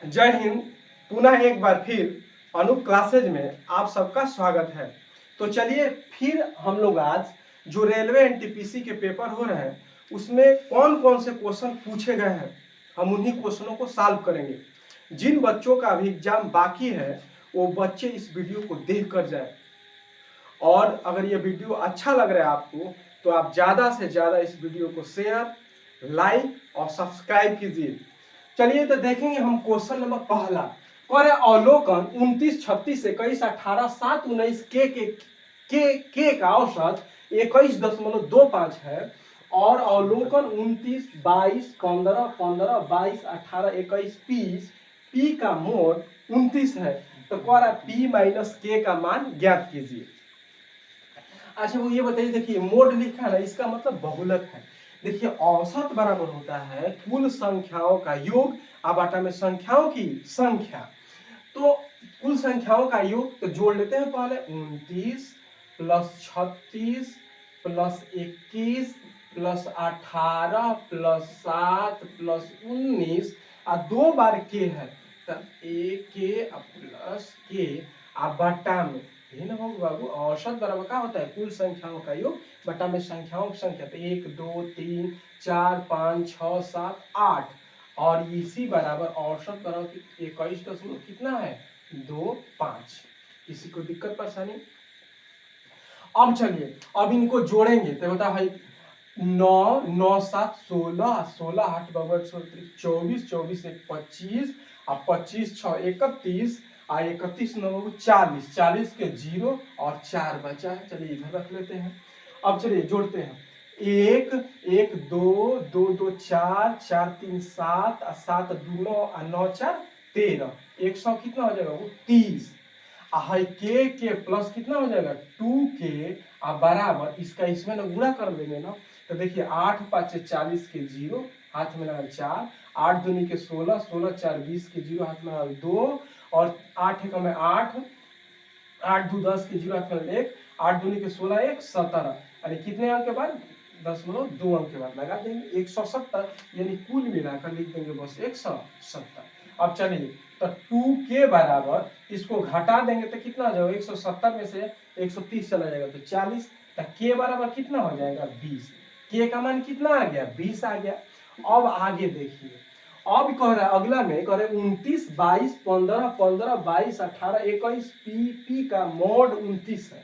जय हिंद। पुनः एक बार फिर अनूप क्लासेज में आप सबका स्वागत है। तो चलिए फिर हम लोग आज जो रेलवे एनटीपीसी के पेपर हो रहे हैं उसमें कौन कौन से क्वेश्चन पूछे गए हैं हम उन्हीं क्वेश्चनों को सॉल्व करेंगे। जिन बच्चों का अभी एग्जाम बाकी है वो बच्चे इस वीडियो को देख कर जाए, और अगर ये वीडियो अच्छा लग रहा है आपको तो आप ज़्यादा से ज़्यादा इस वीडियो को शेयर, लाइक और सब्सक्राइब कीजिए। चलिए तो देखेंगे हम क्वेश्चन नंबर पहला। और अवलोकन 29, 36, 21, 18, 7, 19 के का औसत 21.25 है और अवलोकन 29, 22, 15, 15, 22, 18, 21, 20 पी का मोड 29 है। तो कह पी माइनस के का मान ज्ञात कीजिए। अच्छा वो ये बताइए, देखिए मोड लिखा है ना, इसका मतलब बहुलक है। देखिए औसत बराबर होता है कुल संख्याओं का योग बटा में संख्याओं की संख्या। तो कुल संख्याओं का योग तो जोड़ लेते हैं पहले 29 plus 36 plus 21 plus 18 plus 7 plus 19 और 2 बार के है तो ए के प्लस के बटा में यही ना बाबू। औसत बराबर क्या होता है कुल संख्याओं का योग बटा में संख्याओं की संख्या। तो 1 2 3 4 5 6 7 8 और इसी बराबर औसत बराबर 21 कितना है 25। किसी को दिक्कत परेशानी? अब चलिए अब इनको जोड़ेंगे तो बता भाई 9 9 7 16 16 8 बबर 24 24 1 25 और 25 6 31 और 31 9 40 40 के 0 और 4 बचा है। चलिए इधर रख लेते हैं। अब चलिए जोड़ते हैं 1 1 2 2 2 4 4 3 7 7 2 9 और 9 4 13 100 कितना हो जाएगा वो 30 के प्लस कितना हो जाएगा 2 के बराबर इसका इसमें ना गुणा कर लेंगे ना। तो देखिए 8 5 40 के 0 हाथ में लगा 4 8 दूनी के 16 16 4 20 के 0 हाथ में लगा 2 और 8 एक में 8 8 2 10 के 0 हाथ में 1 8 दूनी के 16 1 17 यानी कितने अंक के बाद 10.2 अंक के बाद लगा देंगे 170 यानी कुल मिलाकर लिख देंगे बस 170। अब चलिए तो 2 के बराबर इसको घटा देंगे तो कितना हो जाएगा 170 में से 130 चला जाएगा तो 40। तो के बराबर कितना हो जाएगा 20। के का मान कितना आ गया 20 आ गया। अब आगे देखिए अब कह रहा है अगला में कह रहे 29 22 15 15 22 18 21 पी का मॉड 29 है।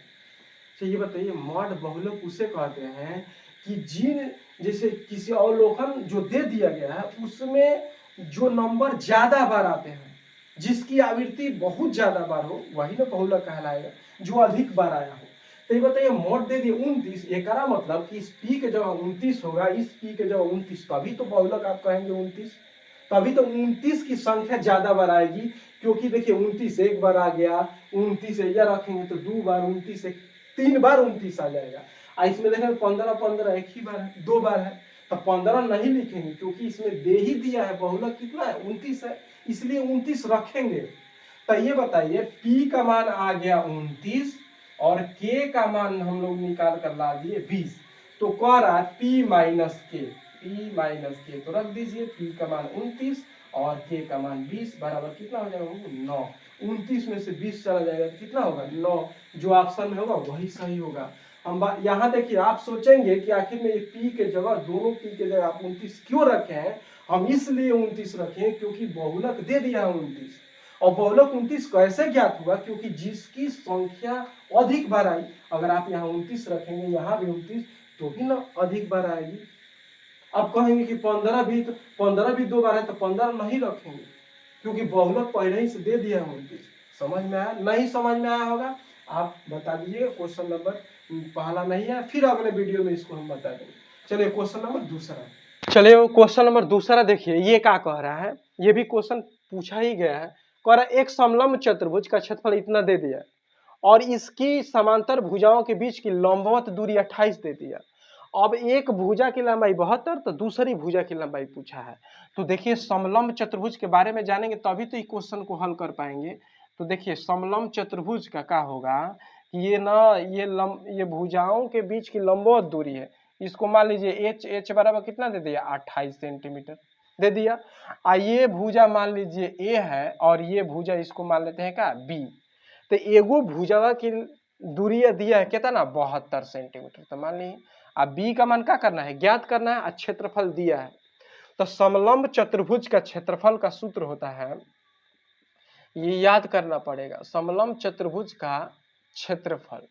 तो ये बताइए मॉड बहुलक उसे कहते हैं कि जिन जैसे किसी अवलोकन जो दे दिया गया है उसमें जो नंबर ज्यादा बार आते हैं जिसकी आवृत्ति बहुत ज्यादा बार हो वही ना बहुलक कहलाएगा, जो अधिक बार आया हो। तो ये बताइए मॉड दे दिए 29, एक मतलब कि इस पी के जगह 29 होगा, इस पी के जगह 29, तभी तो बहुलक आप कहेंगे 29। तभी तो 29 की संख्या ज्यादा बार आएगी, क्योंकि देखिए 29 एक बार आ गया, 29 या रखेंगे तो 2 बार, 29 3 बार 29 आ जाएगा। इसमें देखेंगे 15 15 एक ही बार है, 2 बार है तो 15 नहीं लिखेंगे क्योंकि इसमें दे ही दिया है बहुलक कितना है 29 है, इसलिए 29 रखेंगे। तो ये बताइए पी का मान आ गया 29 और के का मान हम लोग निकाल कर ला दिए 20। तो कह रहा है पी माइनस के तो रख दीजिए पी का मान 29 और के का मान 20 बराबर कितना हो जाएगा 9। 29 में से 20 चला जाएगा तो कितना होगा 9। जो ऑप्शन में होगा वही सही होगा। हम यहाँ देखिए आप सोचेंगे कि आखिर में ये पी के जगह दोनों पी के जगह आप 29 क्यों रखे हैं। हम इसलिए 29 रखे क्योंकि बहुलक दे दिया है 29 और बहुलक 29 कैसे ज्ञात हुआ क्योंकि जिसकी संख्या अधिक बार आई, अगर आप यहाँ 29 रखेंगे यहाँ भी 29 तो भी ना अधिक बार आएगी। अब कहेंगे कि 15 भी, तो 15 भी 2 बार है तो 15 नहीं रखेंगे क्योंकि बहुलक पहले ही से दे दिया है 29। समझ में आया? नहीं समझ में आया होगा आप बता दीजिए। क्वेश्चन नंबर पहला नहीं है, फिर अगले वीडियो में इसको हम बता देंगे। चलिए क्वेश्चन नंबर दूसरा। चलिए क्वेश्चन नंबर दूसरा देखिए ये क्या कह रहा है। ये भी क्वेश्चन पूछा ही गया है। कह रहा है एक समलंब चतुर्भुज का क्षेत्रफल इतना दे दिया और इसकी समांतर भुजाओं के बीच की लंबवत दूरी 28 दे दिया। अब एक भुजा की लंबाई 72 तो दूसरी भुजा की लंबाई पूछा है। तो देखिए समलंब चतुर्भुज के बारे में जानेंगे तभी तो इस क्वेश्चन को हल कर पाएंगे। तो देखिए समलंब चतुर्भुज का क्या होगा कि ये ना ये भुजाओं के बीच की लंबवत दूरी है। इसको मान लीजिए एच बराबर कितना दे दिया 28 सेंटीमीटर। दे दिया। ये भुजा मान लीजिए ए है और ये भुजा इसको मान लेते हैं क्या बी। तो एगो भुजा की दूरी दिया है कितना ना 72 सेंटीमीटर। तो मान लीजिए अब बी का मान क्या करना है ज्ञात करना है, क्षेत्रफल दिया है। तो समलंब चतुर्भुज का क्षेत्रफल का सूत्र होता है, ये याद करना पड़ेगा, समलंब चतुर्भुज का क्षेत्रफल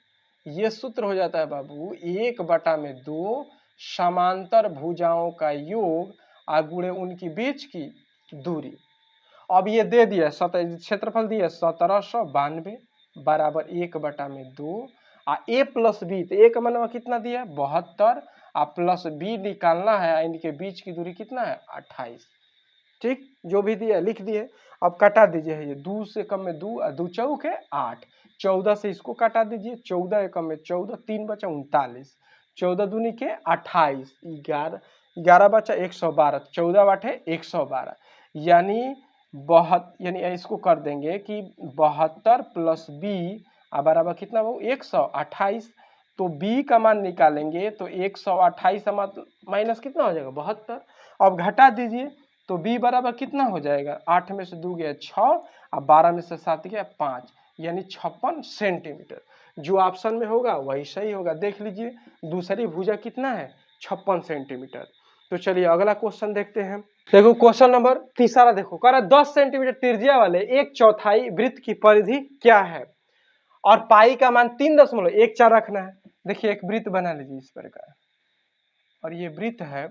ये सूत्र हो जाता है बाबू 1/2 समांतर भुजाओं का योग गुणे उनकी बीच की दूरी। अब ये दे दिया क्षेत्रफल दिया 1792 बराबर 1/2 ए प्लस बी। तो ए का मान कितना दिया 72 प्लस बी निकालना है, इनके बीच की दूरी कितना है 28। ठीक, जो भी दिया लिख दिए। अब काटा दीजिए, ये 2 से कम में 2 और 2 चौके 8, 14 से इसको काटा दीजिए, 14 एकम में 14, 3 बचा 39, 14 दूनी के 28, 11 11 बचा 112, 14 बाटे 112, यानी यानी इसको कर देंगे कि 72 प्लस बी बराबर कितना वो 128। तो बी का मान निकालेंगे तो 128 माइनस कितना हो जाएगा 72। अब घटा दीजिए तो b बराबर कितना हो जाएगा 8 में से 2 गया 6 और 12 में से 7 गया 5, यानी 56 सेंटीमीटर। जो ऑप्शन में होगा वही सही होगा। देख लीजिए दूसरी भुजा कितना है 56 सेंटीमीटर। तो चलिए अगला क्वेश्चन देखते हैं। देखो क्वेश्चन नंबर तीसरा देखो, कह रहा 10 सेंटीमीटर त्रिज्या वाले 1/4 वृत्त की परिधि क्या है और पाई का मान 3.14 रखना है। देखिए एक वृत्त बना लीजिए इस प्रकार, और ये वृत्त है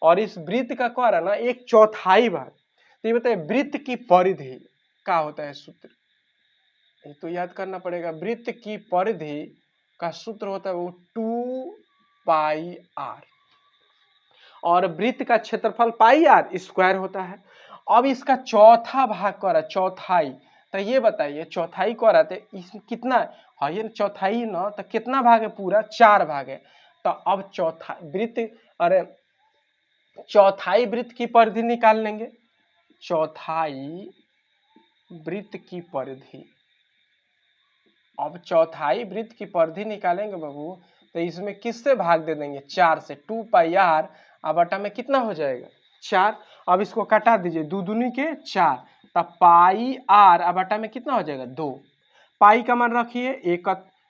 और इस वृत्त का क्या है ना 1/4 भाग। तो ये बताइए वृत्त की परिधि क्या होता है सूत्र, ये तो याद करना पड़ेगा। वृत्त की परिधि का सूत्र होता है वो 2πr और वृत्त का क्षेत्रफल πr² होता है। अब इसका चौथा भाग कर रहा है चौथाई, तो ये बताइए चौथाई कर रहा है इस कितना है, ये चौथाई ना तो कितना भाग है पूरा 4 भाग है। तो अब चौथा वृत्त अरे चौथाई वृत्त की परिधि निकाल लेंगे, चौथाई वृत्त की परिधि। अब चौथाई वृत्त की परिधि निकालेंगे बाबू तो इसमें किससे भाग दे देंगे 4 से, 2πr बटा में कितना हो जाएगा 4। अब इसको कटा दीजिए 2 दूनी के 4, तब πr बटा में कितना हो जाएगा 2। पाई का मान रखिए एक,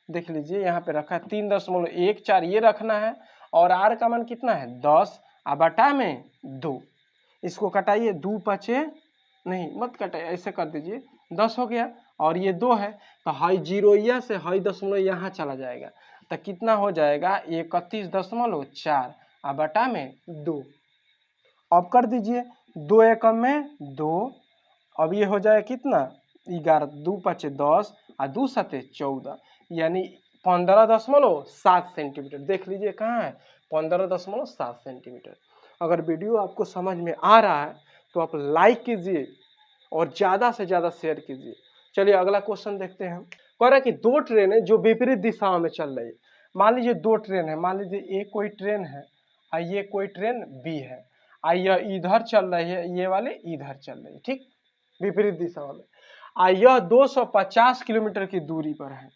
देख लीजिए यहाँ पे रखा है 3.14 ये रखना है, और r का मान कितना है 10 बटा में 2। इसको कटाइए 2 पचे नहीं मत कटाइए, ऐसे कर दीजिए 10 हो गया और ये 2 है तो हाई जीरो से हाई दशमलव यहाँ चला जाएगा, तो कितना हो जाएगा 31.4 बटा में 2। अब कर दीजिए 2 एकम में 2, अब ये हो जाए कितना 11, 2 पचे 10 और 2 सते 14, यानी 15.7 सेंटीमीटर। देख लीजिए कहाँ है 15.7 सेंटीमीटर। अगर वीडियो आपको समझ में आ रहा है तो आप लाइक कीजिए और ज़्यादा से ज़्यादा शेयर कीजिए। चलिए अगला क्वेश्चन देखते हैं। कह रहा है कि 2 ट्रेनें जो विपरीत दिशाओं में चल रही है। मान लीजिए 2 ट्रेन है, मान लीजिए एक कोई ट्रेन है और ये कोई ट्रेन बी है, यह इधर चल रही है, ये वाले इधर चल रही है, ठीक विपरीत दिशाओं में। यह 250 किलोमीटर की दूरी पर है,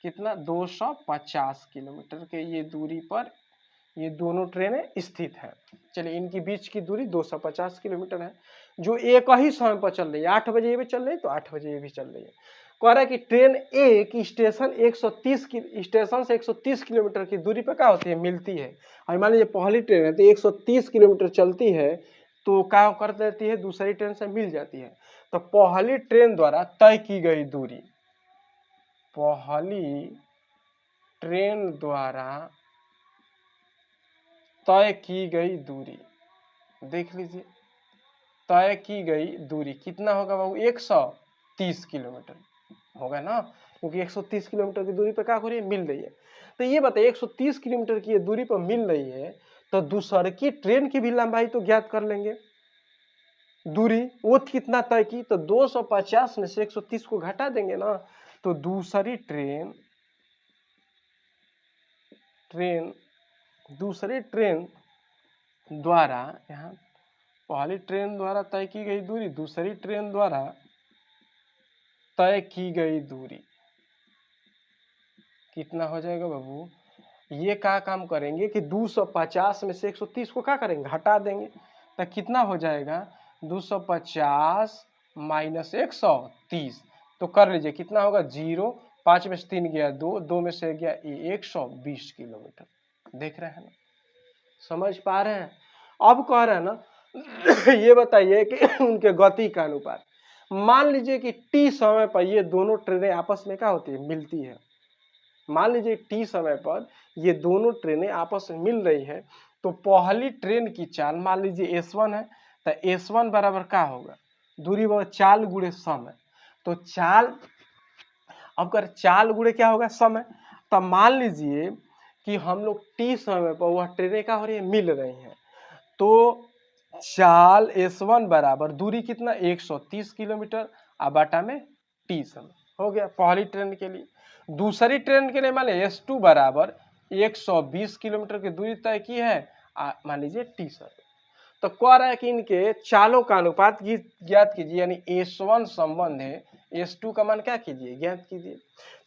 कितना 250 किलोमीटर के ये दूरी पर ये दोनों ट्रेनें स्थित है। चलिए इनकी बीच की दूरी 250 किलोमीटर है, जो एक ही समय पर चल रही है। 8 बजे ये भी चल रही है तो 8 बजे ये भी चल रही है। कह रहा है कि ट्रेन ए की स्टेशन 130 की स्टेशन से 130 किलोमीटर की दूरी पर क्या होती है मिलती है। और मान लीजिए पहली ट्रेन है तो 130 किलोमीटर चलती है तो क्या कर देती है दूसरी ट्रेन से मिल जाती है। तो पहली ट्रेन द्वारा तय की गई दूरी, पहली ट्रेन द्वारा तय की गई दूरी, देख लीजिए तय की गई दूरी कितना होगा बाबू 130 किलोमीटर होगा ना, क्योंकि 130 किलोमीटर की दूरी पर क्या हो रही है मिल रही है। तो ये बताइए 130 किलोमीटर की दूरी पर मिल रही है तो दूसरे की ट्रेन की भी लंबाई तो ज्ञात कर लेंगे। दूरी वो कितना तय की तो 250 में से 130 को घटा देंगे ना, तो दूसरी ट्रेन द्वारा यहाँ पहली ट्रेन द्वारा तय की गई दूरी दूसरी ट्रेन द्वारा तय की गई दूरी कितना हो जाएगा बाबू। ये क्या काम करेंगे कि 250 में से 130 को क्या करेंगे घटा देंगे, तो कितना हो जाएगा 250 माइनस 130। तो कर लीजिए कितना होगा 0, 5 में से 3 गया 2, 2 में से गया 120 किलोमीटर। देख रहे हैं ना, समझ पा रहे हैं। अब कह रहे हैं ना ये बताइए कि उनके गति का अनुपात, मान लीजिए कि टी समय पर ये दोनों ट्रेनें आपस में क्या होती है, मिलती है। मान लीजिए टी समय पर ये दोनों ट्रेनें आपस में मिल रही है, तो पहली ट्रेन की चाल मान लीजिए S1 है, तो S1 बराबर क्या होगा, दूरी बराबर चाल गुणे समय। तो चाल, अब कर चाल गुणे क्या होगा, समय। तो मान लीजिए कि हम लोग टी समय पर वह ट्रेनें क्या हो रही है, मिल रही हैं, तो चाल S1 बराबर दूरी कितना 130 किलोमीटर बाटा में टी समय हो गया पहली ट्रेन के लिए। दूसरी ट्रेन के लिए मान लीजिए S2 बराबर 120 किलोमीटर की दूरी तय की है, मान लीजिए टी समय। तो कह रहा है कि इनके चालों का अनुपात ज्ञात कीजिए, यानी S1 संबंध है, S2 का मान क्या कीजिए, ज्ञात कीजिए।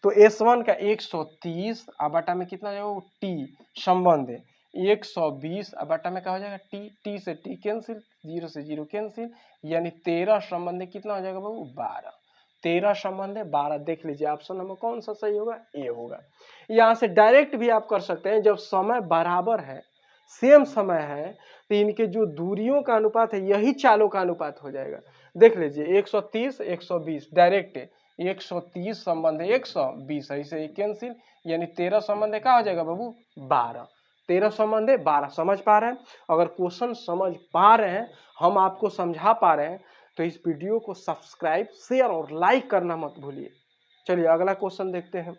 तो S1 का 130 बटा में कितना जाएगा, टी संबंध है 120 बटा में क्या हो जाएगा टी, टी से टी कैंसिल, 0 से 0 कैंसिल, यानी 13 संबंध कितना हो जाएगा बाबू 12। 13 संबंध है 12। देख लीजिए ऑप्शन नंबर कौन सा सही होगा, ए होगा। यहाँ से डायरेक्ट भी आप कर सकते हैं, जब समय बराबर है, सेम समय है, तो इनके जो दूरियों का अनुपात है यही चालों का अनुपात हो जाएगा। देख लीजिए 130 120 डायरेक्ट है, 130 संबंध है 120, ऐसे कैंसिल, यानी 13 संबंध क्या हो जाएगा बाबू 12। 13 संबंध है 12। समझ पा रहे हैं। अगर क्वेश्चन समझ पा रहे हैं, हम आपको समझा पा रहे हैं, तो इस वीडियो को सब्सक्राइब, शेयर और लाइक करना मत भूलिए। चलिए अगला क्वेश्चन देखते हैं।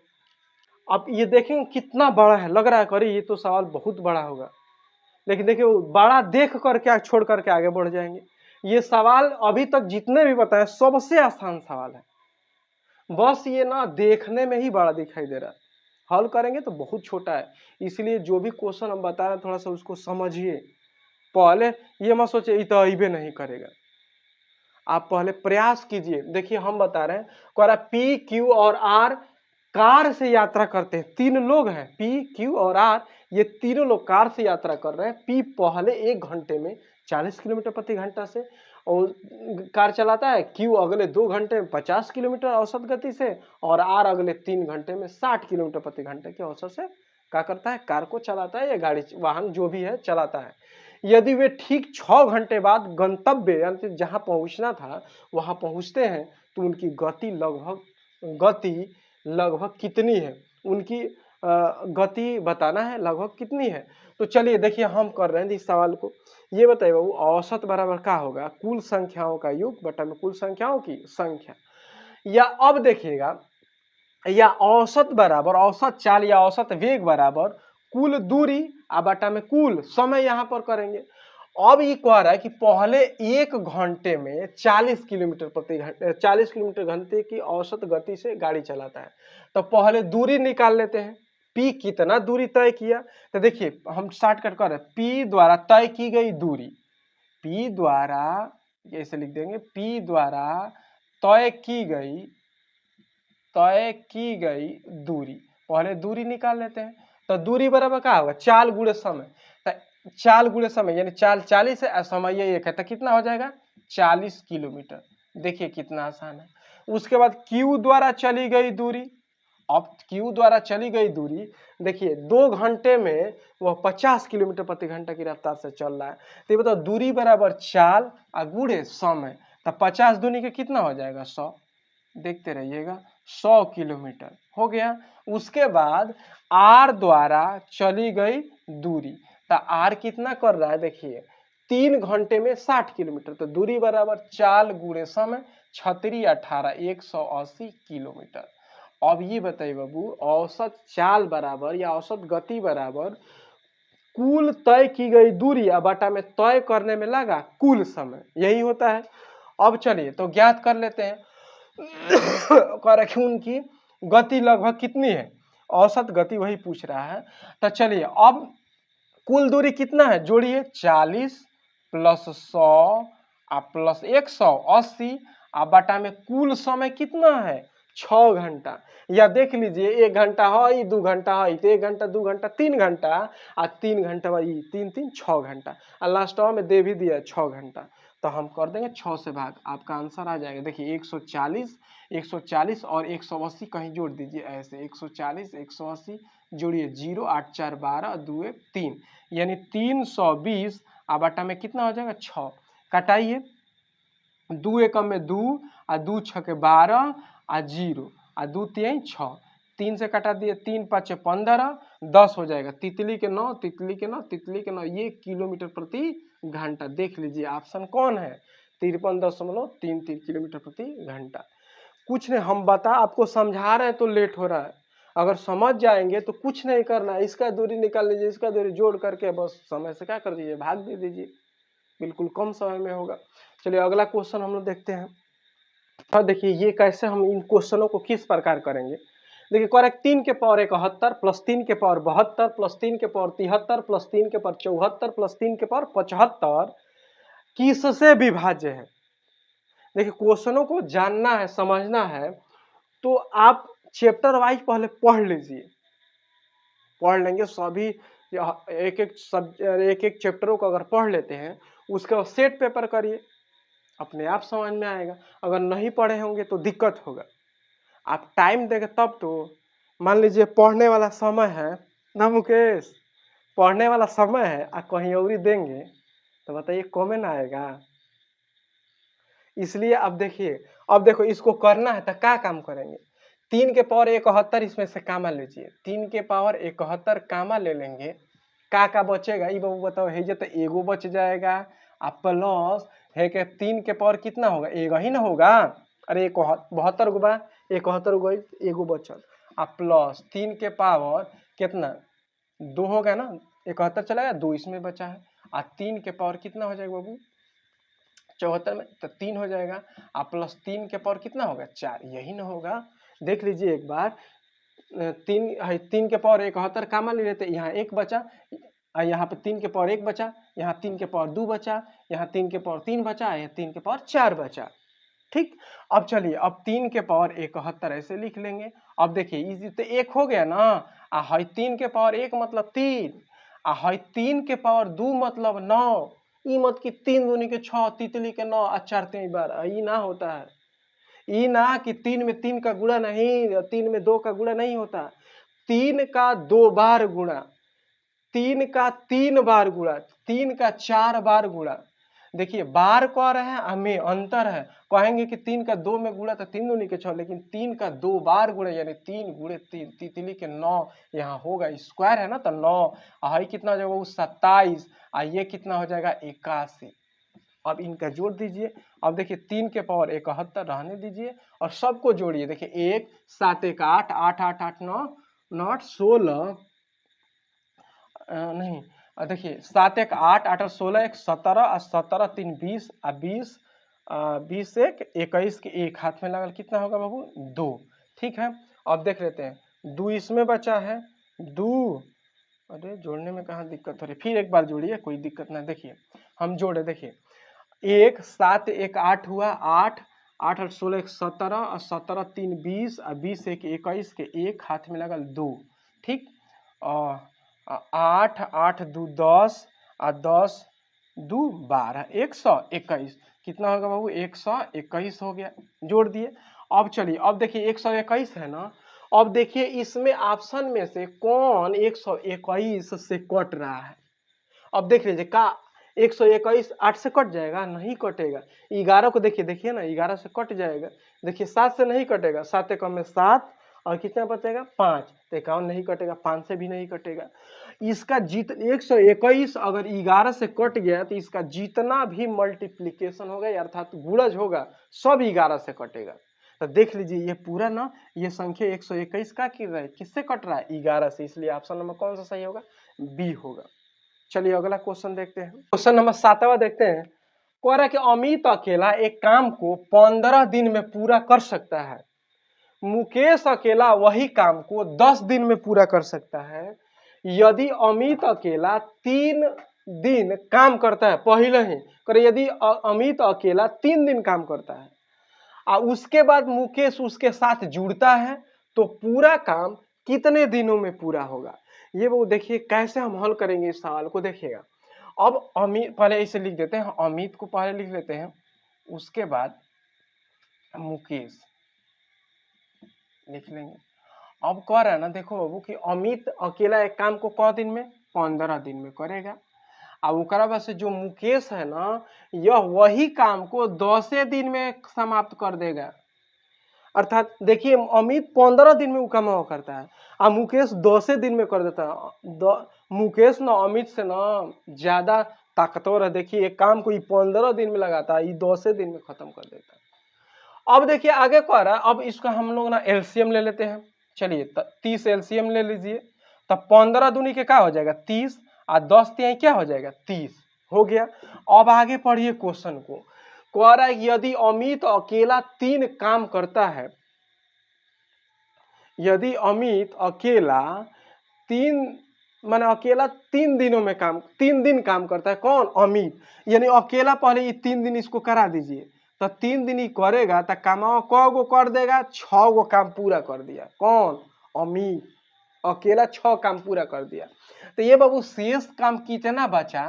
अब ये देखेंगे कितना बड़ा है, लग रहा है करे ये तो सवाल बहुत बड़ा होगा, लेकिन देखिए बड़ा देख कर क्या छोड़ करके आगे बढ़ जाएंगे। ये सवाल अभी तक जितने भी बताए सबसे आसान सवाल है, बस ये ना देखने में ही बड़ा दिखाई दे रहा है, हल करेंगे तो बहुत छोटा है। इसलिए जो भी क्वेश्चन हम बता रहे हैं थोड़ा सा उसको समझिए, पहले ये मत सोचिए ये तो अइबे नहीं करेगा, आप पहले प्रयास कीजिए। देखिए हम बता रहे हैं, कह रहा पी क्यू और आर कार से यात्रा करते हैं, 3 लोग हैं, पी क्यू और आर, ये तीनों लोग कार से यात्रा कर रहे हैं। पी पहले 1 घंटे में 40 किलोमीटर प्रति घंटा से और कार चलाता है, क्यू अगले 2 घंटे में 50 किलोमीटर औसत गति से, और आर अगले 3 घंटे में 60 किलोमीटर प्रति घंटे के औसत से क्या करता है, कार को चलाता है या गाड़ी वाहन जो भी है चलाता है। यदि वे ठीक 6 घंटे बाद गंतव्य यानी जहां पहुंचना था वहां पहुंचते हैं, तो उनकी गति लगभग कितनी है, उनकी गति बताना है लगभग कितनी है। तो चलिए देखिए हम कर रहे हैं इस सवाल को। ये बताइए बाबू औसत बराबर क्या होगा, कुल संख्याओं का योग बटा में कुल संख्याओं की संख्या। या अब देखिएगा, या औसत बराबर औसत चाल या औसत वेग बराबर कुल दूरी बटा में कुल समय, यहां पर करेंगे। अब ये कह रहा है कि पहले 1 घंटे में 40 किलोमीटर प्रति घंटे 40 किलोमीटर घंटे की औसत गति से गाड़ी चलाता है। तो पहले दूरी निकाल लेते हैं, पी कितना दूरी तय किया। तो देखिए हम शॉर्टकट कर रहे हैं, पी द्वारा तय की गई दूरी, पी द्वारा ऐसे लिख देंगे, पी द्वारा तय की गई दूरी, पहले दूरी निकाल लेते हैं। तो दूरी बराबर क्या होगा, चाल गुणे समय। तो चाल गुणे समय यानी चाल 40 है, समय ये 1 है, तो कितना हो जाएगा 40 किलोमीटर। देखिए कितना आसान है। उसके बाद क्यू द्वारा चली गई दूरी, अब क्यू द्वारा चली गई दूरी देखिए 2 घंटे में वह 50 किलोमीटर प्रति घंटा की रफ्तार से चल रहा है। तो ये बताओ दूरी बराबर चाल गुणे समय, तो 50 दूनी के कितना हो जाएगा 100, देखते रहिएगा 100 किलोमीटर हो गया। उसके बाद आर द्वारा चली गई दूरी, तो आर कितना कर रहा है देखिए 3 घंटे में 60 किलोमीटर, तो दूरी बराबर चाल गुणे समय 36 18 180 किलोमीटर। अब ये बताइए बाबू औसत चाल बराबर या औसत गति बराबर कुल तय की गई दूरी बटा में तय करने में लगा कुल समय, यही होता है। अब चलिए तो ज्ञात कर लेते हैं। कह रखे उनकी गति लगभग कितनी है, औसत गति वही पूछ रहा है। तो चलिए अब कुल दूरी कितना है, जोड़िए 40 प्लस 100 प्लस 180 बटा में कुल समय कितना है 6 घंटा। या देख लीजिए 1 घंटा है 2 घंटा है तो 1 घंटा 2 घंटा 3 घंटा और 3 घंटा भाई 3 3 6 घंटा और लास्ट में दे भी दिया 6 घंटा। तो हम कर देंगे 6 से भाग, आपका आंसर आ जाएगा। देखिए 140 और 180 कहीं जोड़ दीजिए ऐसे 140 180 जोड़िए 0 8 4 12 2 1 3 यानी 320 और बटा में कितना हो जाएगा 6। कटाइए 2 एकम में 2 और 2 छके 12 और 0 और 2 3 6 3 से कटा दिए 3 5 15 10 हो जाएगा। तितली के 9 तितली के 9 तितली के 9 ये किलोमीटर प्रति घंटा। देख लीजिए ऑप्शन कौन है 53.33 किलोमीटर प्रति घंटा। कुछ नहीं हम बता आपको समझा रहे हैं तो लेट हो रहा है, अगर समझ जाएंगे तो कुछ नहीं करना है, इसका दूरी निकाल लीजिए इसका दूरी जोड़ करके बस समय से क्या कर दीजिए भाग दे दीजिए, बिल्कुल कम समय में होगा। चलिए अगला क्वेश्चन हम लोग देखते हैं। और देखिए ये कैसे हम इन क्वेश्चनों को किस प्रकार करेंगे। देखिए करेक्ट 3 के पावर 71 प्लस 3 के पावर 72 प्लस 3 के पावर 73 प्लस 3 के पावर 74 प्लस 3 के पावर 75 किससे विभाज्य है। देखिए क्वेश्चनों को जानना है समझना है तो आप चैप्टर वाइज पहले पढ़ लीजिए, पढ़ लेंगे सभी एक एक चैप्टरों को अगर पढ़ लेते हैं उसके बाद सेट पेपर करिए अपने आप समझ में आएगा। अगर नहीं पढ़े होंगे तो दिक्कत होगा, आप टाइम देंगे तब तो। मान लीजिए पढ़ने वाला समय है ना मुकेश, पढ़ने वाला समय है और कहीं और देंगे तो बताइए कमेंट आएगा। इसलिए अब देखिए अब देखो इसको करना है तो क्या काम करेंगे 3 के पावर 71 इसमें से कामा लीजिए 3 के पावर 71 कामा ले लेंगे का बचेगा ये बाबू बताओ है जो तो एगो बच जाएगा अब प्लस है कि 3 के पावर कितना होगा एगो ही ना होगा, अरे 72 गो बा 71 गो एगो बचल अब प्लस 3 के पावर कितना 2 हो गया ना 71 चला गया 2 इसमें बचा है और 3 के पावर कितना हो जाएगा बाबू 74 में तो 3 हो जाएगा और प्लस 3 के पावर कितना होगा 4 यही ना होगा। देख लीजिए एक बार 3 के पावर 71 कामा ले लेते यहाँ 1 बचा यहाँ पे 3 के पावर 1 बचा यहाँ 3 के पावर 2 बचा यहाँ 3 के पावर 3 बचा यहाँ 3 के पावर 4 बचा। ठीक अब चलिए अब 3 के पावर 71 ऐसे लिख लेंगे। अब देखिए इजी तो 1 हो गया ना हाई 3 के पावर 1 मतलब 3 हाई 3 के पावर 2 मतलब 9 ई मत कि 3 दूनी के 6 तितली के 9 और 4 3 12 ई ना होता है। ई ना कि 3 में 3 का गुणा नहीं 3 में 2 का गुणा नहीं होता 3 का 2 बार गुणा 3 का 3 बार गुणा 3 का 4 बार गुणा। देखिए बार कह रहे हैं हमें अंतर है कहेंगे कि 3 का 2 में गुणा तो 3 दूनी के 6 लेकिन 3 का 2 बार गुणा यानी 3 गुणे 3 तितली के 9 यहाँ होगा स्क्वायर है ना तो 9 हाई कितना हो जाएगा वो 27 और ये कितना हो जाएगा 81। अब इनका जोड़ दीजिए। अब देखिए 3 के पावर 71 रहने दीजिए और सबको जोड़िए। देखिए 1 7 1 8 8 8 8 9 9 8 16 नहीं देखिए 7 1 8 8 16 1 17 और 17 3 20 और 20 20 1 21 के एक हाथ में लगल कितना होगा बाबू 2। ठीक है अब देख लेते हैं 2 इसमें बचा है 2 अरे जोड़ने में कहाँ दिक्कत हो रही फिर एक बार जोड़िए कोई दिक्कत ना। देखिए हम जोड़े देखिए 1 7 1 8 हुआ 8 8 8 16 1 17 और 17 3 20 और 20 1 21 के एक हाथ में लगल 2। ठीक और 8 8 2 10 और 10 2 12 121 कितना होगा बाबू 121 हो गया जोड़ दिए। अब चलिए अब देखिए 121 है ना। अब देखिए इसमें ऑप्शन में से कौन 121 से कट रहा है। अब देख लीजिए का 121 8 से कट जाएगा नहीं कटेगा 11 को देखिए देखिए ना 11 से कट जाएगा। देखिए 7 से नहीं कटेगा 7 एकम में 7 और कितना बचेगा 5 तो 51 नहीं कटेगा 5 से भी नहीं कटेगा। इसका 121 अगर 11 से कट गया तो इसका जितना भी मल्टीप्लीकेशन होगा अर्थात गुणज होगा सब 11 से कटेगा। तो देख लीजिए ये पूरा ना ये संख्या 121 का गिर रहा है किससे कट रहा है 11 से, इसलिए ऑप्शन नंबर कौन सा सही होगा बी होगा। चलिए अगला क्वेश्चन देखते हैं। क्वेश्चन नंबर 7वां देखते हैं। कह रहा है कि अमित अकेला एक काम को 15 दिन में पूरा कर सकता है, मुकेश अकेला वही काम को 10 दिन में पूरा कर सकता है। यदि अमित अकेला 3 दिन काम करता है पहले ही करे यदि अमित अकेला 3 दिन काम करता है और उसके बाद मुकेश उसके साथ जुड़ता है तो पूरा काम कितने दिनों में पूरा होगा। ये वो देखिए कैसे हम हल करेंगे इस सवाल को, देखिएगा। अब अमित पहले इसे लिख देते हैं, अमित को पहले लिख लेते हैं, उसके बाद मुकेश लिख लेंगे। अब कह रहा है ना, देखो बाबू कि अमित अकेला एक काम को क दिन में, 15 दिन में करेगा। अब ओकरा बाद से जो मुकेश है ना, यह वही काम को 10 दिन में समाप्त कर देगा। अर्थात देखिए अमित 15 दिन में वो काम करता है और मुकेश 10 दिन में कर देता है। मुकेश ना अमित से ना ज्यादा ताकतवर है। देखिए एक काम को 15 दिन में लगाता है, ये 10 दिन में खत्म कर देता है। अब देखिए आगे कह रहा है, अब इसका हम लोग ना एलसीएम ले लेते हैं। चलिए 30 एलसीएम ले लीजिए, तब 15 दूनी के क्या हो जाएगा 30 और 10 तिहाई क्या हो जाएगा 30 हो गया। अब आगे पढ़िए क्वेश्चन को, कह रहा है यदि अमित अकेला 3 काम करता है, यदि अमित अकेला 3 दिनों में 3 दिन काम करता है, कौन अमित, यानी अकेला पहले ये 3 दिन इसको करा दीजिए, तो 3 दिन ही करेगा तो कामवा क गो कर देगा, 6 गो काम पूरा कर दिया। कौन अमित अकेला 6 काम पूरा कर दिया। तो ये बाबू शेष काम कितना बचा,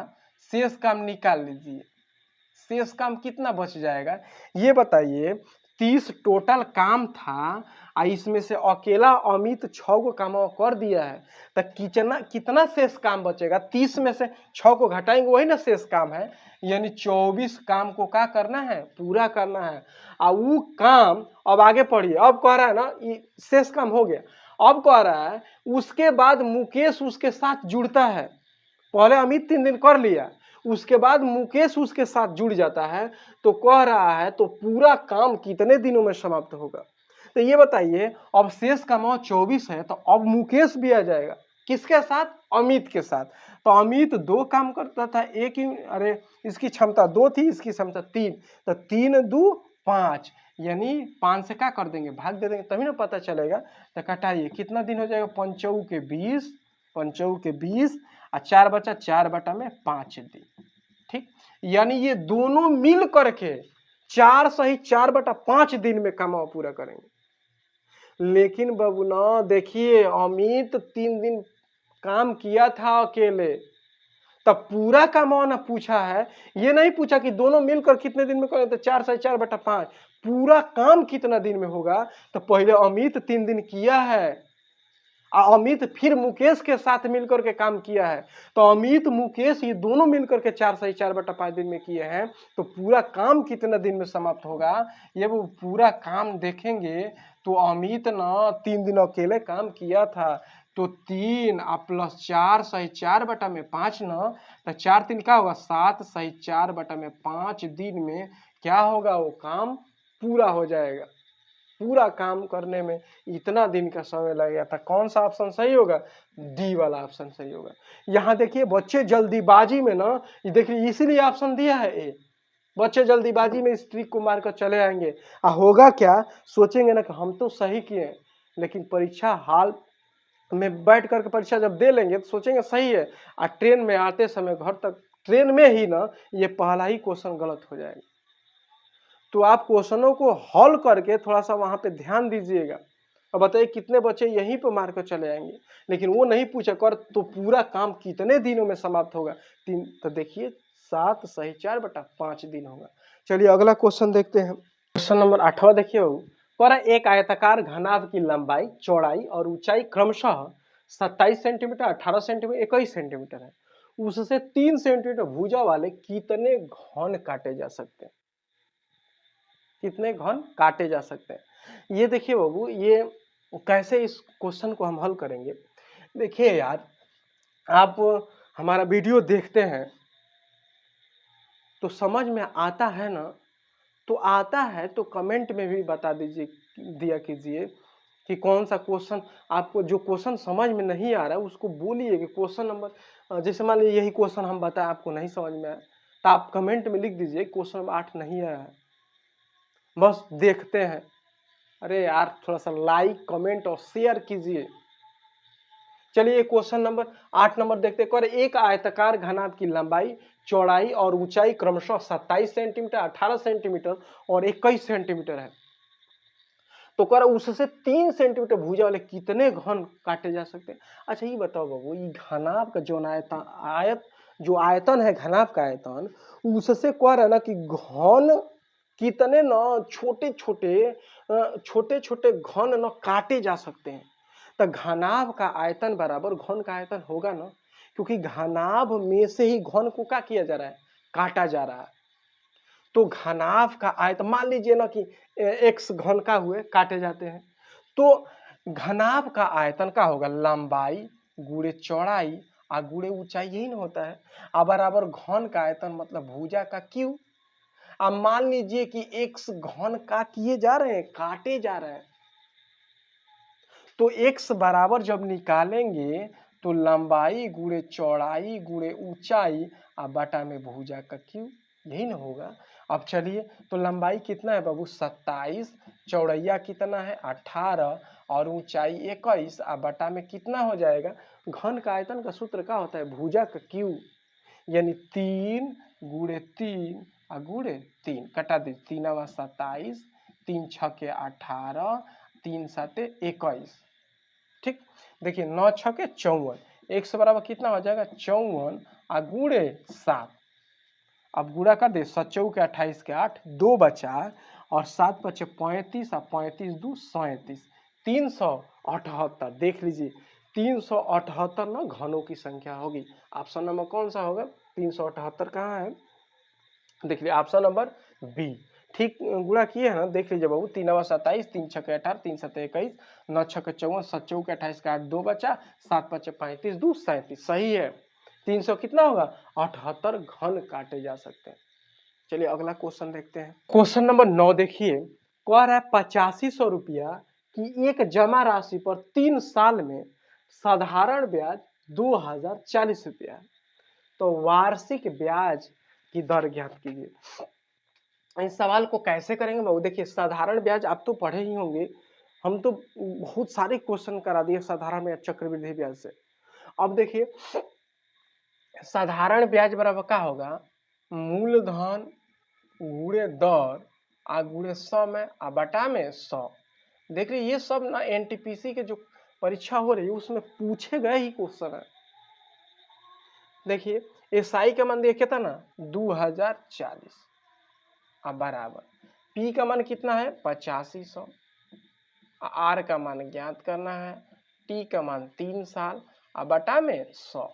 शेष काम निकाल लीजिए। शेष काम कितना बच जाएगा ये बताइए। 30 टोटल काम था और इसमें से अकेला अमित 6 गो काम कर दिया है, तो कितना शेष काम बचेगा। 30 में से 6 को घटाएंगे वही ना शेष काम है, यानी 24 काम को क्या करना है, पूरा करना है। और वो काम अब आगे पढ़िए, अब कह रहा है ना ये शेष काम हो गया। अब कह रहा है उसके बाद मुकेश उसके साथ जुड़ता है। पहले अमित 3 दिन कर लिया, उसके बाद मुकेश उसके साथ जुड़ जाता है, तो कह रहा है तो पूरा काम कितने दिनों में समाप्त होगा। तो ये बताइए, अब शेष का 24 है, तो अब मुकेश भी आ जाएगा किसके साथ, अमित के साथ। तो अमित 2 काम करता था, एक ही, अरे इसकी क्षमता 2 थी, इसकी क्षमता 3, तो 3 2 5, यानी 5 से क्या कर देंगे, भाग दे देंगे, तभी ना पता चलेगा। तो कटाइए कितना दिन हो जाएगा, 5 के 20, 5 के 20 और 4 बचा, 4/5 दिन। ठीक, यानी ये दोनों मिल करके 4 सही 4/5 दिन में काम पूरा करेंगे। लेकिन बबुना देखिए अमित 3 दिन काम किया था अकेले, तब पूरा काम ना पूछा है, ये नहीं पूछा कि दोनों मिलकर कितने दिन में करें, तो 4 सही 4/5 पूरा काम कितना दिन में होगा। तो पहले अमित 3 दिन किया है, अमित फिर मुकेश के साथ मिलकर के काम किया है, तो अमित मुकेश ये दोनों मिलकर के 4 सही 4/5 दिन में किए हैं। तो पूरा काम कितना दिन में समाप्त होगा, ये वो पूरा काम देखेंगे। तो अमित ना 3 दिन अकेले काम किया था, तो 3 प्लस 4 सही 4/5 ना, तो 4 3 क्या होगा 7 सही 4/5 दिन में क्या होगा, वो काम पूरा हो जाएगा। पूरा काम करने में इतना दिन का समय लगेगा था। कौन सा ऑप्शन सही होगा, डी वाला ऑप्शन सही होगा। यहाँ देखिए बच्चे जल्दीबाजी में ना, देखिए इसीलिए ऑप्शन दिया है ए, बच्चे जल्दीबाजी में इस ट्रिक को मारकर चले आएंगे, होगा क्या, सोचेंगे ना कि हम तो सही किए, लेकिन परीक्षा हाल में बैठ करके परीक्षा जब दे लेंगे तो सोचेंगे सही है, और ट्रेन में आते समय घर तक ट्रेन में ही ना ये पहला ही क्वेश्चन गलत हो जाएगा। तो आप क्वेश्चनों को हल करके थोड़ा सा वहां पे ध्यान दीजिएगा। अब बताइए कितने बच्चे यहीं पे मार कर चले आएंगे, लेकिन वो नहीं पूछा कर तो पूरा काम कितने दिनों में समाप्त होगा, 3, तो देखिए 7 सही 4/5 दिन होगा। चलिए अगला क्वेश्चन देखते हैं। क्वेश्चन नंबर 8वां देखिए बाबू, पर एक आयताकार घनाभ की लंबाई, चौड़ाई और ऊंचाई क्रमशः 27 सेंटीमीटर, 18 सेंटीमीटर, 21 सेंटीमीटर है। उससे 3 सेंटीमीटर भुजा वाले कितने घन काटे जा सकते हैं, कितने घन काटे जा सकते हैं। ये देखिए बाबू, ये कैसे इस क्वेश्चन को हम हल करेंगे। देखिए यार, आप हमारा वीडियो देखते हैं तो समझ में आता है ना, तो आता है तो कमेंट में भी बता दिया कीजिए कि कौन सा क्वेश्चन आपको, जो क्वेश्चन समझ में नहीं आ रहा है उसको बोलिए कि क्वेश्चन नंबर, जैसे मान लीजिए यही क्वेश्चन हम बताएं आपको नहीं समझ में आया, तो आप कमेंट में लिख दीजिए क्वेश्चन नंबर 8 नहीं आया है, बस देखते हैं। अरे यार थोड़ा सा लाइक कमेंट और शेयर कीजिए। चलिए क्वेश्चन नंबर 8 नंबर देखते हैं। एक आयताकार घनाभ की लंबाई, चौड़ाई और ऊंचाई क्रमशः 27 सेंटीमीटर, 18 सेंटीमीटर और 21 सेंटीमीटर है। तो कर उससे 3 सेंटीमीटर भुजा वाले कितने घन काटे जा सकते हैं। अच्छा ये बताओ बाबू, ये घनाभ का जो आयतन है, घनाभ का आयतन, उससे क्या है ना कि घन कितने न छोटे छोटे घन न काटे जा सकते हैं। तो घनाभ का आयतन बराबर घन का आयतन होगा ना, क्योंकि घनाभ में से ही घन को क्या किया जा रहा है, काटा जा रहा है। तो घनाभ का आयतन मान लीजिए ना कि x घन का हुए काटे जाते हैं, तो घनाभ का आयतन क्या होगा, लंबाई गुणे चौड़ाई और गुणे ऊंचाई, यही ना होता है। अब बराबर घन का आयतन मतलब भुजा का क्यू। अब मान लीजिए कि x घन का किए जा रहे हैं, काटे जा रहे हैं, तो x बराबर जब निकालेंगे तो लंबाई गुणे चौड़ाई गुणे ऊंचाई और बटा में भुजा का क्यू, यही ना होगा। अब चलिए, तो लंबाई कितना है बाबू 27, चौड़ैया कितना है 18 और ऊंचाई 21 और बटा में कितना हो जाएगा। घन का आयतन का सूत्र क्या होता है, भुजा का क्यू, यानी 3 गुणे 3 और गुणे 3, कटा दी 3 27, 3 छके 18, 3 साते 21। ठीक, देखिए 9 छके 54, एक से बराबर कितना हो जाएगा 54 और गुणे 7। अब गुणा कर दे, 7 चौके 28 के 8, 2 बचा और 7 बचे 35 और 35 दू 37, 378। देख लीजिए 378 ना घनों की संख्या होगी। ऑप्शन नंबर कौन सा होगा, 378 कहाँ है, देख लीजिए ऑप्शन नंबर बी। ठीक गुणा किए है ना, देख लीजिए बाबू, 3 27, 3 छके 18, 3 7 21, 9 छके 54, 7 चौके 28 का 8, 2 बचा, 7 बचे 35 दू 37, सही है। 300 कितना होगा 78 घन काटे जा सकते हैं। चलिए अगला क्वेश्चन देखते हैं। क्वेश्चन नंबर 9 देखिए, कह रहा है 8500 रुपया की एक जमा राशि पर 3 साल में साधारण ब्याज 2040 रुपया है, तो वार्षिक ब्याज की दर ज्ञात कीजिए। इस सवाल को कैसे करेंगे बाबू, देखिए साधारण ब्याज आप तो पढ़े ही होंगे, हम तो बहुत सारे क्वेश्चन करा दिए साधारण ब्याज चक्रवृद्धि ब्याज से। अब देखिए साधारण ब्याज बराबर क्या होगा, मूलधन गुणे दर आ गुणे समय आ बटा में 100। देख रहे ये सब ना एनटीपीसी के जो परीक्षा हो रही है उसमें पूछे गए ही क्वेश्चन है। देखिए एसआई का मान दिया कितना 2040 अब बराबर पी का मान कितना है 8500, आर का मान ज्ञात करना है, टी का मान 3 साल और बटा में 100।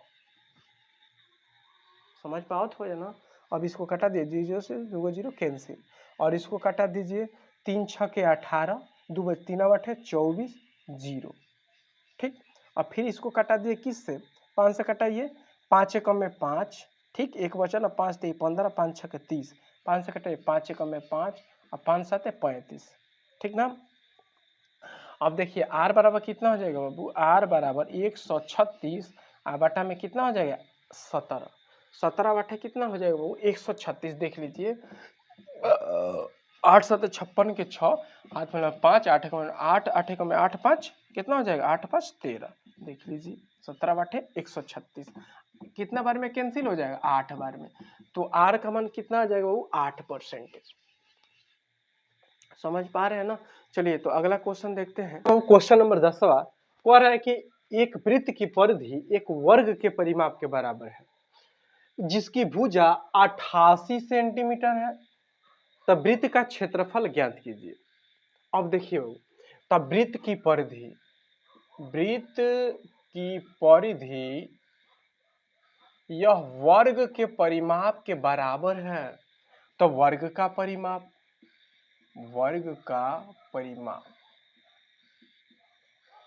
समझ पाओ थोड़ा ना। अब इसको कटा दीजिए, 0 से 2 0 कैंसिल, और इसको कटा दीजिए, 3 छके 18, 2 3 8 24 0। ठीक, अब फिर इसको कटा दिए किससे, 5 से कटाइए, 5 एकम में 5, ठीक, एक बचा ना 5 3 15, 5 छके 30, 5 से कटाइए, 5 एकम में 5 और 5 7 35, ठीक ना। अब देखिए आर बराबर कितना हो जाएगा बाबू, आर बराबर 136 और बटा में कितना हो जाएगा 17, 17 बटे कितना हो जाएगा बाबू 136। देख लीजिए 8 7 56 के 6, हाथ में 5, 8 में 8, 8 में 8 5 कितना हो जाएगा 8 5 13। देख लीजिए 17 बटे 136 कितना बार में कैंसिल हो जाएगा 8 बार में, तो आर का मान कितना आ जाएगा वो 8%। समझ पा रहे हैं ना। चलिए तो अगला क्वेश्चन देखते हैं। तो क्वेश्चन नंबर 10वां कह रहा है कि एक वृत्त की परिधि एक वर्ग के परिमाप के बराबर है, जिसकी भुजा 88 सेंटीमीटर है, तब वृत्त का क्षेत्रफल ज्ञात कीजिए। अब देखिए तब वृत्त की परिधि यह वर्ग के परिमाप के बराबर है, तो वर्ग का परिमाप।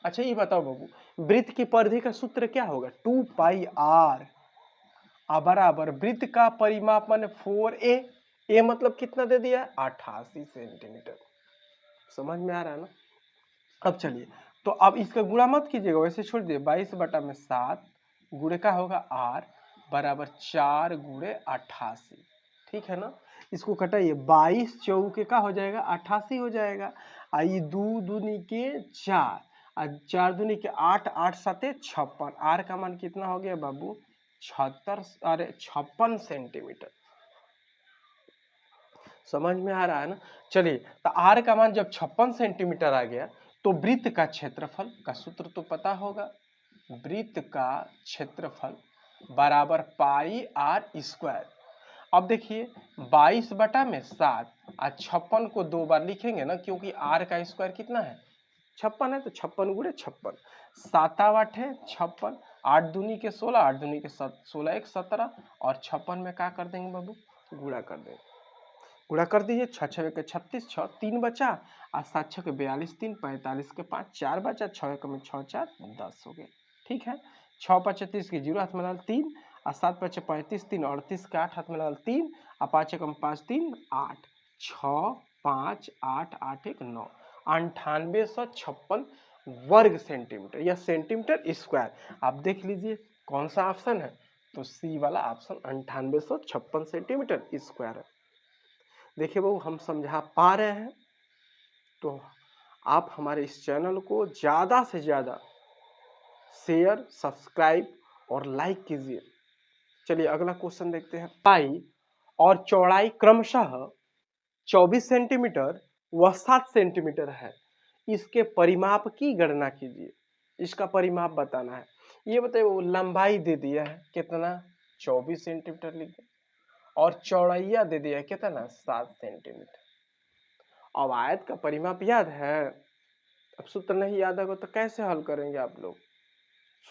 अच्छा ये बताओ बाबू, वृत्त की परिधि का सूत्र क्या होगा 2 पाई आर बराबर वृत्त का परिमाप माने 4a, ए मतलब कितना दे दिया 88 सेंटीमीटर। समझ में आ रहा है ना। अब चलिए तो अब इसका गुणा मत कीजिएगा, वैसे छोड़ दिए, 22 बटा में 7 गुणे का होगा आर बराबर 4 गुणे 88, ठीक है ना। इसको कटाइए, 22 चौके का हो जाएगा 88 हो जाएगा, आई 2 दूनी के 4 और 4 दूनी के 8, 8 7 56, आर का मान कितना हो गया बाबू 56 सेंटीमीटर। समझ में आ रहा है ना। चलिए, तो आर का मान जब 56 सेंटीमीटर आ गया तो वृत्त का क्षेत्रफल का सूत्र तो पता होगा, वृत्त का क्षेत्रफल बराबर पाई आर स्क्वायर। अब देखिए 22/7 और 56 को 2 बार लिखेंगे ना, क्योंकि आर का स्क्वायर कितना है 56 है, तो 56 गुणे 56, 7 8 है 56, 8 दूनी के 16, 8 दूनी के 16 1 17, और 56 में क्या कर देंगे बाबू, गुणा कर देंगे, गुणा कर दीजिए, 6 6 के 36, 6 3 बचा, और 7 6 के 42, 3 45 के 5 4 बचा, 6 1 में 6 4 10 हो गए। ठीक है, 6 5 30 की 0 हाथ में डाल 3, और 7 5 35 3 38 के 8 हाथ में डाल 3, और 5 1 5 3 8, 6 5 8 8 1 9, 9856 वर्ग सेंटीमीटर या सेंटीमीटर स्क्वायर। आप देख लीजिए कौन सा ऑप्शन है, तो सी वाला ऑप्शन 9856 सेंटीमीटर स्क्वायर है। देखिए बहू हम समझा पा रहे हैं, तो आप हमारे इस चैनल को ज्यादा से ज्यादा शेयर, सब्सक्राइब और लाइक कीजिए। चलिए अगला क्वेश्चन देखते हैं। पाई और चौड़ाई क्रमशः 24 सेंटीमीटर व 7 सेंटीमीटर है, इसके परिमाप की गणना कीजिए। इसका परिमाप बताना है। ये बताइए, वो लंबाई दे दिया है कितना 24 सेंटीमीटर लिख दे, और चौड़ाइया दे दिया है कितना 7 सेंटीमीटर। अब आयत का परिमाप याद है, अब सूत्र नहीं याद होगा तो कैसे हल करेंगे आप लोग,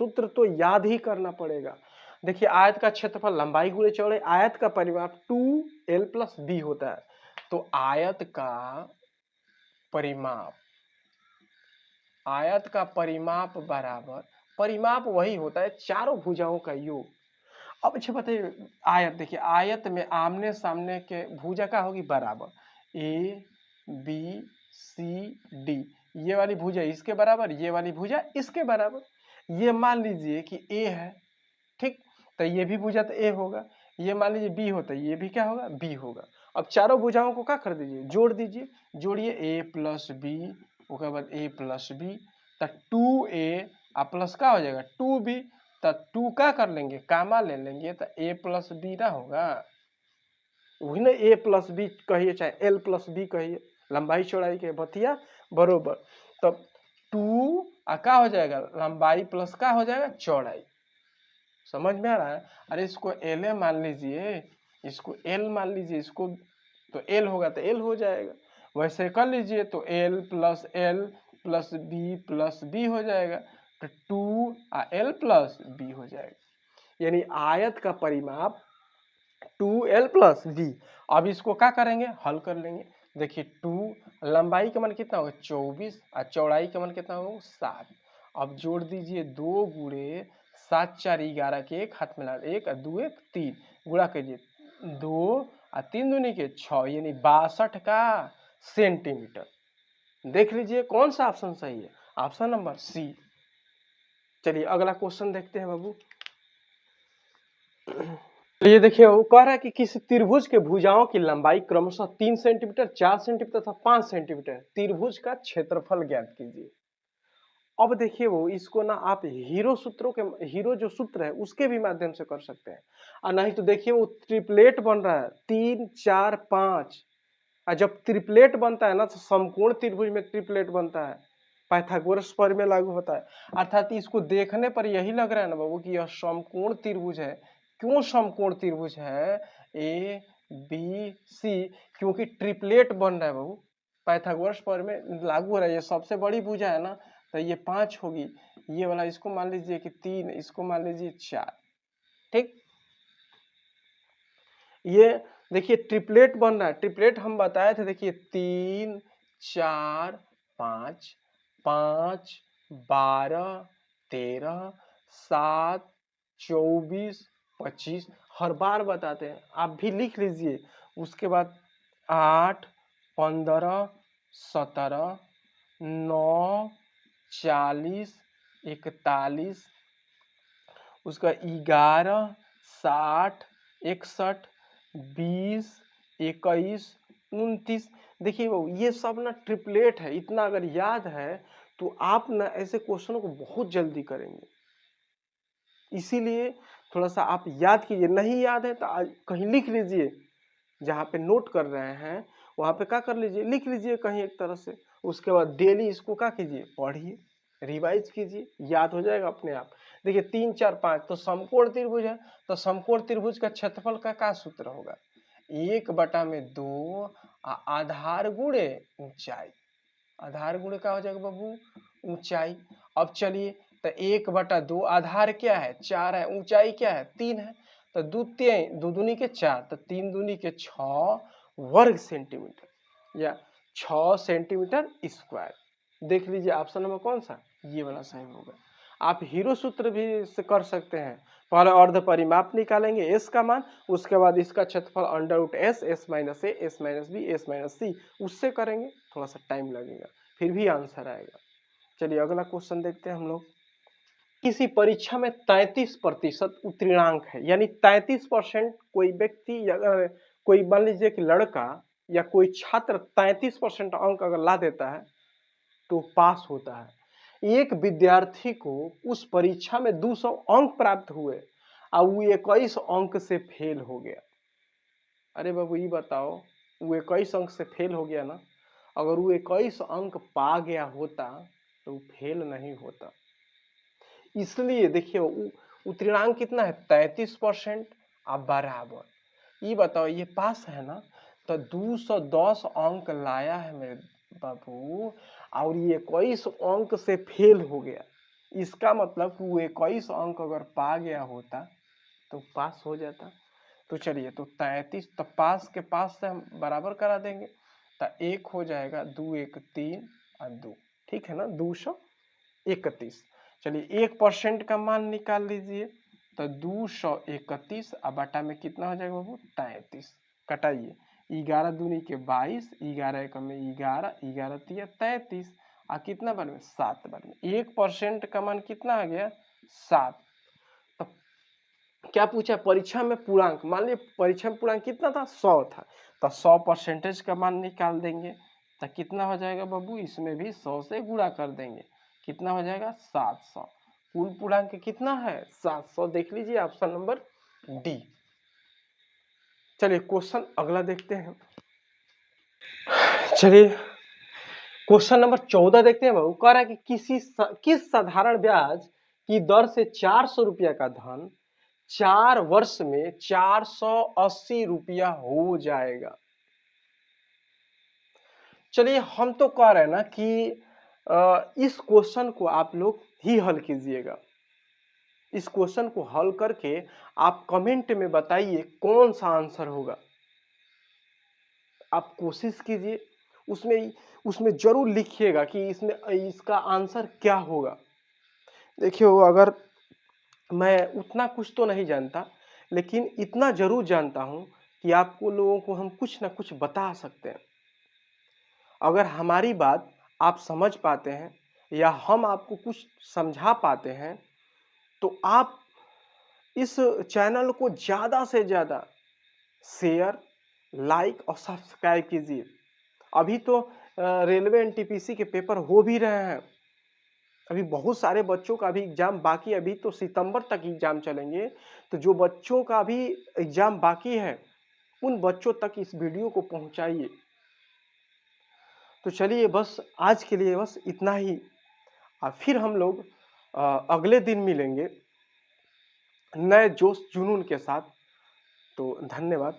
सूत्र तो याद ही करना पड़ेगा। देखिए आयत का क्षेत्रफल लंबाई गुणे चौड़ाई, आयत का परिमाप 2l + b होता है, तो आयत का परिमाप, आयत का परिमाप बराबर, परिमाप वही होता है चारों भुजाओं का योग। अब अच्छा बताइए, आयत देखिए, आयत में आमने सामने के भुजा का होगी बराबर, ए बी सी डी, ये वाली भुजा इसके बराबर, ये वाली भुजा इसके बराबर। ये मान लीजिए कि ए है, ठीक, तो ये भी भुजा तो ए होगा, ये मान लीजिए बी होता है, ये भी क्या होगा बी होगा। अब चारों भुजाओं को क्या कर दीजिए, जोड़ दीजिए, जोड़िए ए प्लस बी, उसके बाद ए प्लस बी, तो 2a प्लस का हो जाएगा 2b, तो 2 का कर लेंगे कामा ले लेंगे, तो a प्लस बी ना होगा, वही ना a प्लस बी कहिए चाहे l प्लस बी कहिए, लंबाई चौड़ाई के बतिया बरोबर। तब 2 का हो जाएगा लंबाई प्लस का हो जाएगा चौड़ाई। समझ में आ रहा है। अरे इसको एल मान लीजिए, इसको एल मान लीजिए, इसको तो एल होगा तो एल हो जाएगा, वैसे कर लीजिए तो एल प्लस बी हो जाएगा, तो 2l प्लस बी हो जाएगा, यानी आयत का परिमाप 2l प्लस बी। अब इसको क्या करेंगे, हल कर लेंगे। देखिए 2 लंबाई का मान कितना होगा 24, और चौड़ाई का मान कितना होगा 7। अब जोड़ दीजिए 2 गुणे 7 4 11 के 1 हाथ में ला 1 और 2 1 3, गुणा कीजिए 2 और 3 दूनी के 6, यानी 62 का सेंटीमीटर। देख लीजिए कौन सा ऑप्शन सही है, ऑप्शन नंबर सी। चलिए अगला क्वेश्चन देखते हैं बाबू। ये देखिए वो कह रहा है कि किसी त्रिभुज के भुजाओं की लंबाई क्रमशः 3 सेंटीमीटर, 4 सेंटीमीटर तथा 5 सेंटीमीटर, त्रिभुज का क्षेत्रफल ज्ञात कीजिए। अब देखिए वो इसको ना आप हीरो सूत्रों के, हीरो जो सूत्र है उसके भी माध्यम से कर सकते हैं, और नहीं तो देखिए वो ट्रिपलेट बन रहा है 3 4 5, और जब ट्रिपलेट बनता है ना तो समकोण त्रिभुज में ट्रिपलेट बनता है, पाइथागोरस प्रमेय लागू होता है। अर्थात इसको देखने पर यही लग रहा है ना बाबू कि यह समकोण त्रिभुज है। क्यों समकोण त्रिभुज है, ए बी सी, क्योंकि ट्रिपलेट बन रहा है बाबू, पाइथागोरस प्रमेय लागू हो रहा है। ये सबसे बड़ी भुजा है ना, तो ये 5 होगी, ये वाला इसको मान लीजिए कि 3, इसको मान लीजिए 4, ठीक। ये देखिए ट्रिपलेट बन रहा है, ट्रिपलेट हम बताए थे, देखिए 3 4 5, 5 12 13 7 24 25, हर बार बताते हैं, आप भी लिख लीजिए। उसके बाद 8 15 17 9 40 41, उसका 11 60 61 20 21 29। देखिए वो ये सब ना ट्रिपलेट है, इतना अगर याद है तो आप ना ऐसे क्वेश्चनों को बहुत जल्दी करेंगे। इसीलिए थोड़ा सा आप याद कीजिए, नहीं याद है तो कहीं लिख लीजिए, जहाँ पे नोट कर रहे हैं वहाँ पे क्या कर लीजिए, लिख लीजिए कहीं एक तरह से। उसके बाद डेली इसको क्या कीजिए, पढ़िए, रिवाइज कीजिए, याद हो जाएगा अपने आप। देखिए 3 4 5 तो समकोण त्रिभुज है, तो समकोण त्रिभुज का क्षेत्रफल का क्या सूत्र होगा, 1/2 आधार गुणे ऊंचाई। आधार गुणे क्या हो जाएगा बाबू, ऊंचाई। अब चलिए तो 1/2 आधार क्या है, 4 है, ऊंचाई क्या है, 3 है। तो द्वितीय दो दूनी के 4, तो 3 दूनी के 6 वर्ग सेंटीमीटर या 6 सेंटीमीटर स्क्वायर। देख लीजिए ऑप्शन नंबर कौन सा, ये वाला सही होगा। आप हीरो सूत्र भी से कर सकते हैं। पहले अर्ध परिमाप निकालेंगे एस का मान, उसके बाद इसका क्षेत्रफल under root S, S minus A, S minus B, S minus C, उससे करेंगे, थोड़ा सा टाइम लगेगा, फिर भी आंसर आएगा। चलिए अगला क्वेश्चन देखते हैं हम लोग। किसी परीक्षा में 33% उत्तीर्णांक है, यानी 33% कोई व्यक्ति, अगर कोई मान लीजिए कि लड़का या कोई छात्र 33% अंक अगर ला देता है तो पास होता है। एक विद्यार्थी को उस परीक्षा में 200 अंक प्राप्त हुए और वो 21 अंक से फेल हो गया। अरे बाबू ये बताओ, वो 21 अंक से फेल हो गया ना, अगर वो 21 अंक पा गया होता तो फेल नहीं होता। इसलिए देखिए उत्तीर्णांक कितना है, 33%। अब बराबर ये बताओ, ये पास है ना, तो 210 अंक लाया है मेरे बाबू, और ये 21 अंक से फेल हो गया। इसका मतलब कि वो 21 अंक अगर पा गया होता तो पास हो जाता। तो चलिए, तो 33, तो पास के पास से हम बराबर करा देंगे, तो 1 हो जाएगा, 2 1 3 और 2, ठीक है ना, 231। चलिए 1% का मान निकाल लीजिए, तो 231 अब बटा में कितना हो जाएगा बाबू, 33। कटाइए, 11 दूनी के 22, 11 एक में 11, 11 तिया 33, और कितना बार में, 7 बार में। 1% का मान कितना आ गया, 7। तो क्या पूछा परीक्षा में पूर्णांक, मान लीजिए परीक्षा में पूर्णांक कितना था, 100 था, तो 100% का मान निकाल देंगे, तो कितना हो जाएगा बाबू, इसमें भी 100 से गुणा कर देंगे, कितना हो जाएगा, 700। कुल पूर्णांक कितना है, 700। देख लीजिए ऑप्शन नंबर डी। चलिए क्वेश्चन अगला देखते हैं। चलिए क्वेश्चन नंबर 14 देखते हैं बाबू। कह रहा है कि किस साधारण ब्याज की दर से 400 रुपया का धन 4 वर्ष में 480 रुपया हो जाएगा। चलिए हम तो कह रहे हैं ना कि इस क्वेश्चन को आप लोग ही हल कीजिएगा। इस क्वेश्चन को हल करके आप कमेंट में बताइए कौन सा आंसर होगा। आप कोशिश कीजिए, उसमें जरूर लिखिएगा कि इसमें इसका आंसर क्या होगा। देखिए अगर मैं उतना कुछ तो नहीं जानता, लेकिन इतना जरूर जानता हूं कि आपको लोगों को हम कुछ ना कुछ बता सकते हैं। अगर हमारी बात आप समझ पाते हैं या हम आपको कुछ समझा पाते हैं, तो आप इस चैनल को ज़्यादा से ज़्यादा शेयर, लाइक और सब्सक्राइब कीजिए। अभी तो रेलवे एनटीपीसी के पेपर हो भी रहे हैं। अभी बहुत सारे बच्चों का अभी एग्जाम बाकी, अभी तो सितंबर तक एग्जाम चलेंगे। तो जो बच्चों का अभी एग्जाम बाकी है, उन बच्चों तक इस वीडियो को पहुंचाइए। तो चलिए बस आज के लिए बस इतना ही, और फिर हम लोग अगले दिन मिलेंगे नए जोश जुनून के साथ। तो धन्यवाद।